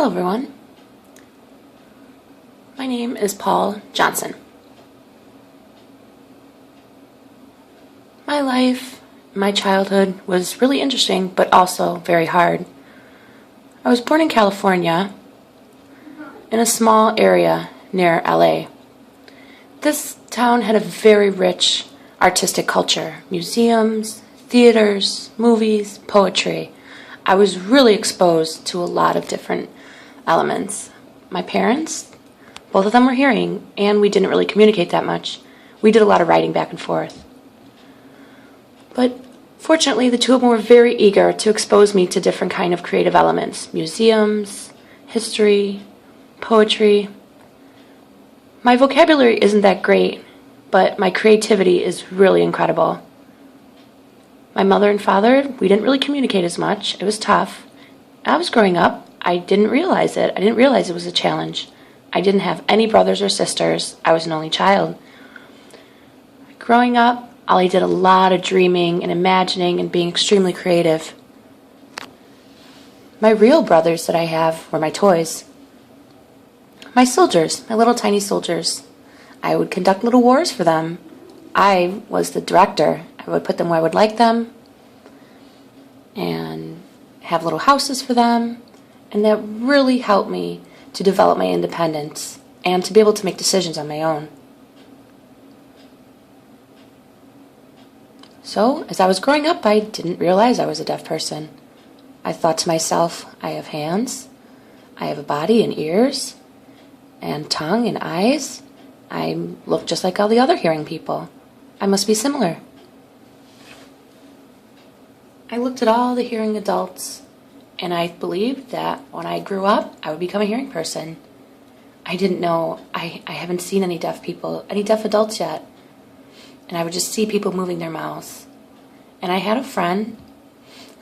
Hello everyone, my name is Paul Johnston. My life, my childhood was really interesting but also very hard. I was born in California in a small area near LA. This town had a very rich artistic culture, museums, theaters, movies, poetry. I was really exposed to a lot of different elements. My parents, both of them were hearing, and we didn't really communicate that much. We did a lot of writing back and forth. But fortunately, the two of them were very eager to expose me to different kind of creative elements, museums, history, poetry. My vocabulary isn't that great, but my creativity is really incredible. My mother and father, we didn't really communicate as much. It was tough. I was growing up. I didn't realize it. I didn't realize it was a challenge. I didn't have any brothers or sisters. I was an only child. Growing up, I did a lot of dreaming and imagining and being extremely creative. My real brothers that I have were my toys. My soldiers, my little tiny soldiers. I would conduct little wars for them. I was the director. I would put them where I would like them and have little houses for them. And that really helped me to develop my independence and to be able to make decisions on my own. So, as I was growing up, I didn't realize I was a deaf person. I thought to myself, I have hands, I have a body and ears, and tongue and eyes. I look just like all the other hearing people. I must be similar. I looked at all the hearing adults, and I believed that when I grew up, I would become a hearing person. I didn't know, I haven't seen any deaf people, any deaf adults yet. And I would just see people moving their mouths. And I had a friend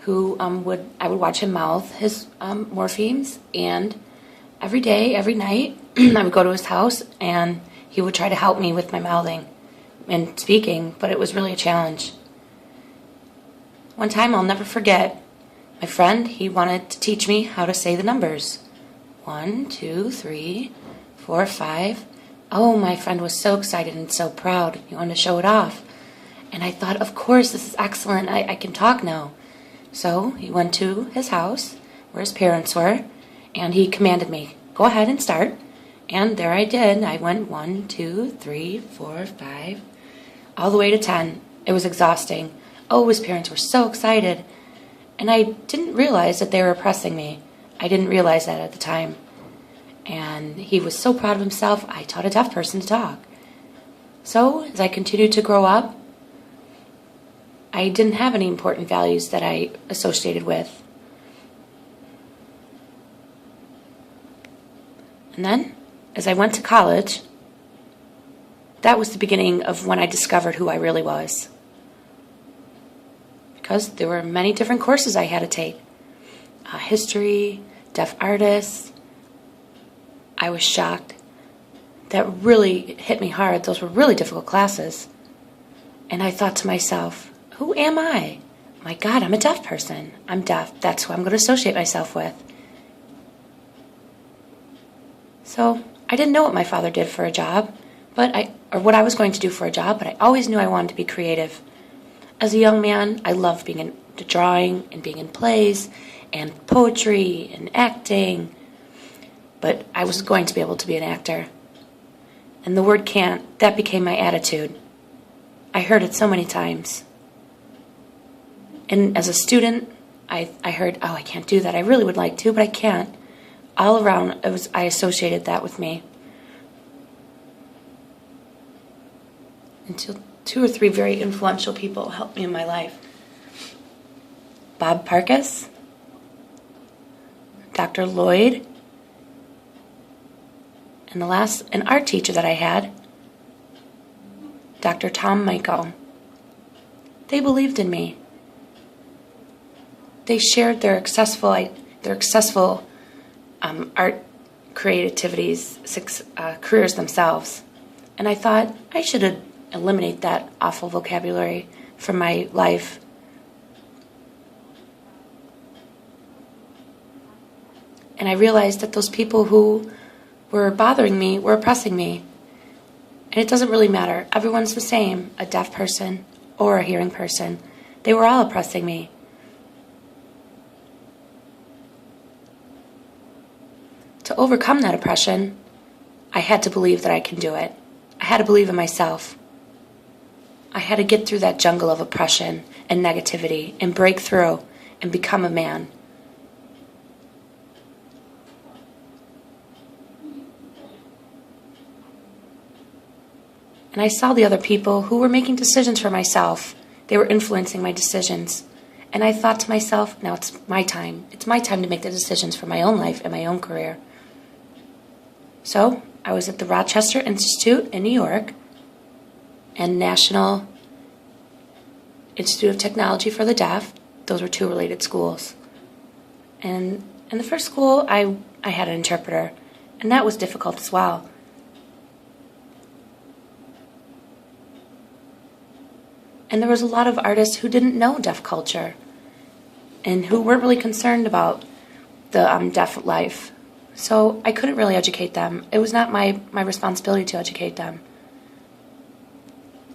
who I would watch him mouth his morphemes, and every day, every night, I would go to his house, and he would try to help me with my mouthing and speaking, but it was really a challenge. One time I'll never forget, my friend, he wanted to teach me how to say the numbers. 1, 2, 3, 4, 5. Oh, my friend was so excited and so proud. He wanted to show it off. And I thought, of course, this is excellent. I can talk now. So he went to his house where his parents were, and he commanded me, go ahead and start. And there I did. I went 1, 2, 3, 4, 5, all the way to 10. It was exhausting. Oh, his parents were so excited. And I didn't realize that they were oppressing me. I didn't realize that at the time. And he was so proud of himself, I taught a deaf person to talk. So, as I continued to grow up, I didn't have any important values that I associated with. And then, as I went to college, that was the beginning of when I discovered who I really was. Because there were many different courses I had to take. History, deaf artists. I was shocked. That really hit me hard. Those were really difficult classes. And I thought to myself, who am I? My God, I'm a deaf person. I'm deaf. That's who I'm going to associate myself with. So I didn't know what my father did for a job, or what I was going to do for a job, but I always knew I wanted to be creative. As a young man, I loved being into drawing and being in plays and poetry and acting, but I was going to be able to be an actor. And the word can't, that became my attitude. I heard it so many times. And as a student, I heard, oh, I can't do that. I really would like to, but I can't. All around, I associated that with me. Until 2 or 3 very influential people helped me in my life. Bob Parkus, Dr. Lloyd, and an art teacher that I had, Dr. Tom Michael. They believed in me. They shared their successful art creativities, careers themselves. And I thought I should eliminate that awful vocabulary from my life. And I realized that those people who were bothering me were oppressing me. And it doesn't really matter. Everyone's the same, a deaf person or a hearing person. They were all oppressing me. To overcome that oppression, I had to believe that I can do it. I had to believe in myself. I had to get through that jungle of oppression and negativity and break through and become a man. And I saw the other people who were making decisions for myself. They were influencing my decisions. And I thought to myself, now it's my time. It's my time to make the decisions for my own life and my own career. So I was at the Rochester Institute in New York and National Institute of Technology for the Deaf. Those were two related schools. And in the first school, I had an interpreter, and that was difficult as well. And there was a lot of artists who didn't know deaf culture and who weren't really concerned about the deaf life. So I couldn't really educate them. It was not my responsibility to educate them.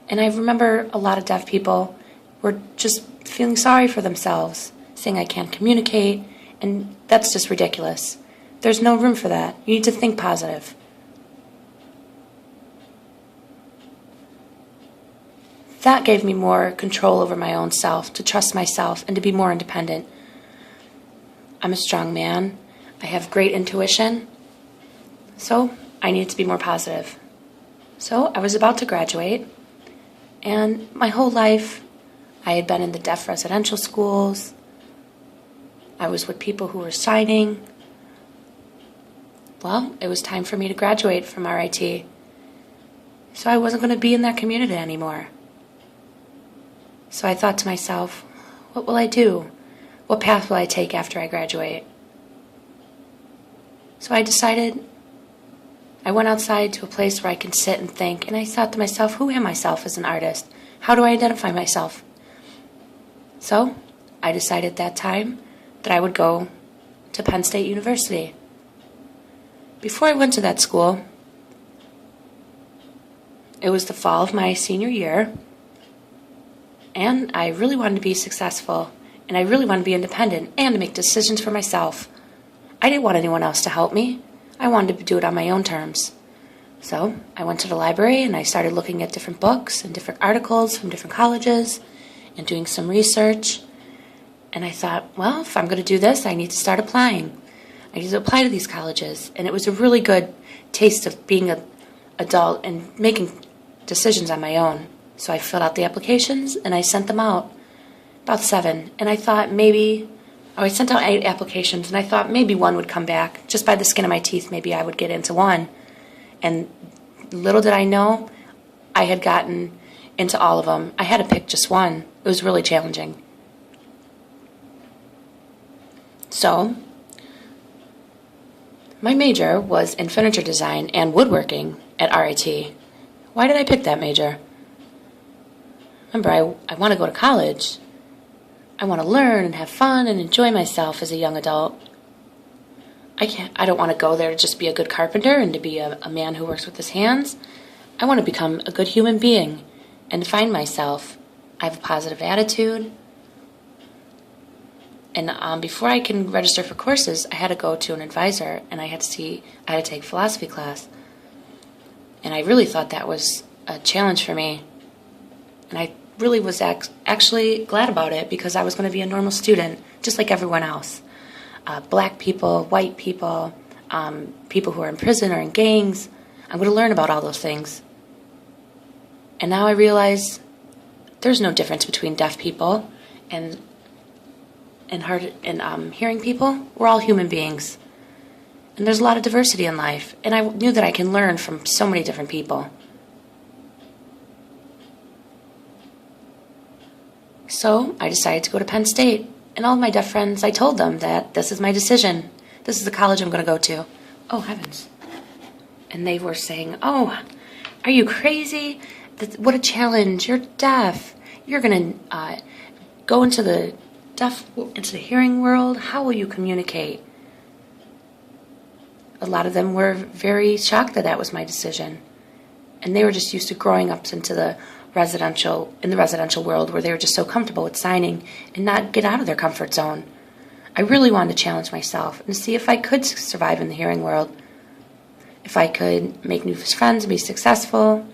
And I remember a lot of deaf people were just feeling sorry for themselves, saying I can't communicate, and that's just ridiculous. There's no room for that. You need to think positive. That gave me more control over my own self, to trust myself and to be more independent. I'm a strong man. I have great intuition. So I needed to be more positive. So I was about to graduate, and my whole life I had been in the deaf residential schools. I was with people who were signing. Well, it was time for me to graduate from RIT. So I wasn't going to be in that community anymore. So I thought to myself, what will I do? What path will I take after I graduate? So I decided, I went outside to a place where I can sit and think, and I thought to myself, who am I as an artist? How do I identify myself? So I decided at that time that I would go to Penn State University. Before I went to that school, it was the fall of my senior year, and I really wanted to be successful, and I really wanted to be independent and to make decisions for myself. I didn't want anyone else to help me. I wanted to do it on my own terms. So I went to the library and I started looking at different books and different articles from different colleges and doing some research. And I thought, well, if I'm going to do this, I need to start applying. I need to apply to these colleges. And it was a really good taste of being an adult and making decisions on my own. So I filled out the applications and I sent them out, about 7. And I thought I sent out 8 applications and I thought maybe one would come back. Just by the skin of my teeth, maybe I would get into one. And little did I know, I had gotten into all of them. I had to pick just one. It was really challenging. So my major was in furniture design and woodworking at RIT. Why did I pick that major? Remember, I want to go to college. I want to learn and have fun and enjoy myself as a young adult. I don't want to go there to just be a good carpenter and to be a man who works with his hands. I want to become a good human being and find myself. I have a positive attitude. And before I can register for courses, I had to go to an advisor and I had to take philosophy class. And I really thought that was a challenge for me. And I really was actually glad about it because I was going to be a normal student, just like everyone else. Black people, white people, people who are in prison or in gangs. I'm going to learn about all those things. And now I realize there's no difference between deaf people and hearing people. We're all human beings. And there's a lot of diversity in life. And I knew that I can learn from so many different people. So I decided to go to Penn State. And all of my deaf friends, I told them that this is my decision. This is the college I'm going to go to. Oh, heavens. And they were saying, oh, are you crazy? What a challenge. You're deaf. You're going to go into the hearing world. How will you communicate? a lot of them were very shocked that that was my decision. And they were just used to growing up in the residential world where they were just so comfortable with signing and not get out of their comfort zone. I really wanted to challenge myself and see if I could survive in the hearing world, if I could make new friends and be successful.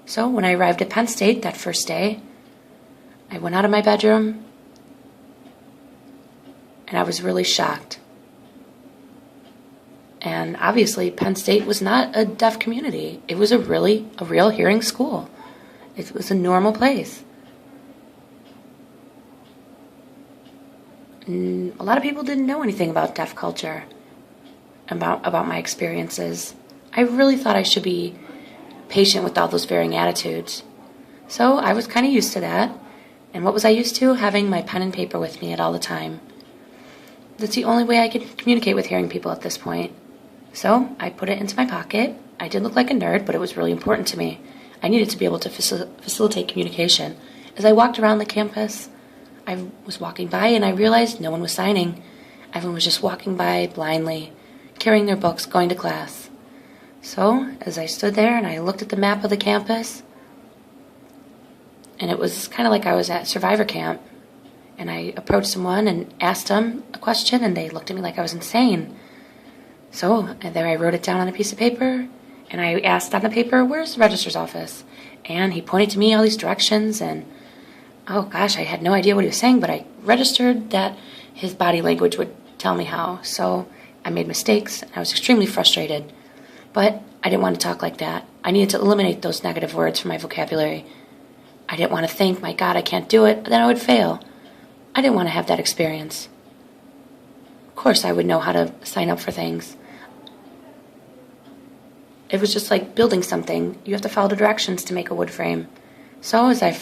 So when I arrived at Penn State that first day, I went out of my bedroom and I was really shocked. And obviously Penn State was not a deaf community. It was a real hearing school. It was a normal place. And a lot of people didn't know anything about deaf culture, about my experiences. I really thought I should be patient with all those varying attitudes. So I was kind of used to that. And what was I used to? Having my pen and paper with me at all the time. That's the only way I could communicate with hearing people at this point. So I put it into my pocket. I did look like a nerd, but it was really important to me. I needed to be able to facilitate communication. As I walked around the campus, I was walking by and I realized no one was signing. Everyone was just walking by blindly, carrying their books, going to class. So as I stood there and I looked at the map of the campus, and it was kind of like I was at Survivor Camp, and I approached someone and asked them a question, and they looked at me like I was insane. So there I wrote it down on a piece of paper, and I asked on the paper, "Where's the registrar's office?" And he pointed to me all these directions, and oh gosh, I had no idea what he was saying, but I registered that his body language would tell me how. So I made mistakes, and I was extremely frustrated. But I didn't want to talk like that. I needed to eliminate those negative words from my vocabulary. I didn't want to think, my God, I can't do it, then I would fail. I didn't want to have that experience. Of course, I would know how to sign up for things. It was just like building something. You have to follow the directions to make a wood frame. So if I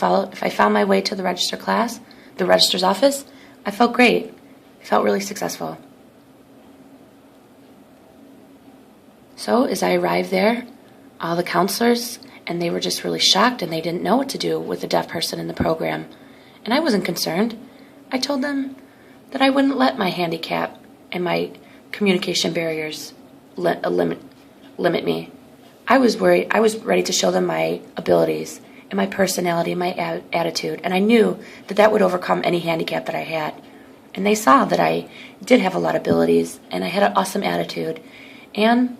found my way to the registrar's office, I felt great. I felt really successful. So as I arrived there, all the counselors, and they were just really shocked, and they didn't know what to do with a deaf person in the program. And I wasn't concerned. I told them that I wouldn't let my handicap and my communication barriers limit me. I was worried. I was ready to show them my abilities and my personality and my attitude, and I knew that that would overcome any handicap that I had. And they saw that I did have a lot of abilities, and I had an awesome attitude, and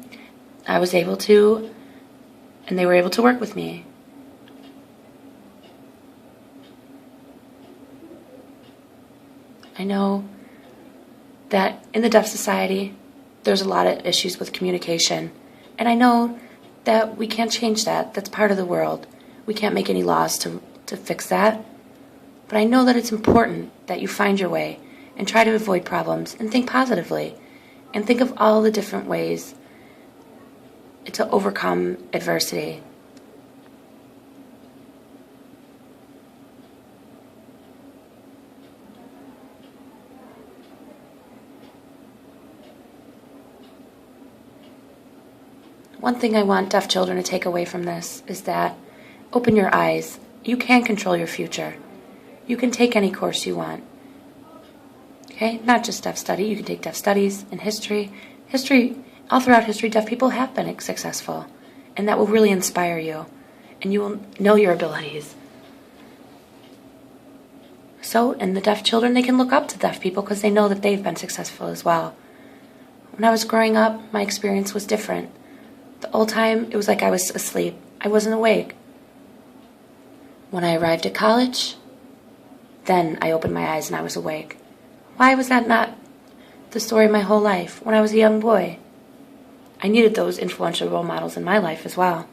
I was able to, and they were able to work with me. I know that in the deaf society, there's a lot of issues with communication, and I know that we can't change that. That's part of the world. We can't make any laws to fix that. But I know that it's important that you find your way and try to avoid problems and think positively and think of all the different ways to overcome adversity. One thing I want deaf children to take away from this is that open your eyes. You can control your future. You can take any course you want. Okay? Not just deaf study. You can take deaf studies and history. All throughout history, deaf people have been successful. And that will really inspire you. And you will know your abilities. So, and the deaf children, they can look up to deaf people because they know that they've been successful as well. When I was growing up, my experience was different. The whole time, it was like I was asleep. I wasn't awake. When I arrived at college, then I opened my eyes and I was awake. Why was that not the story of my whole life when I was a young boy? I needed those influential role models in my life as well.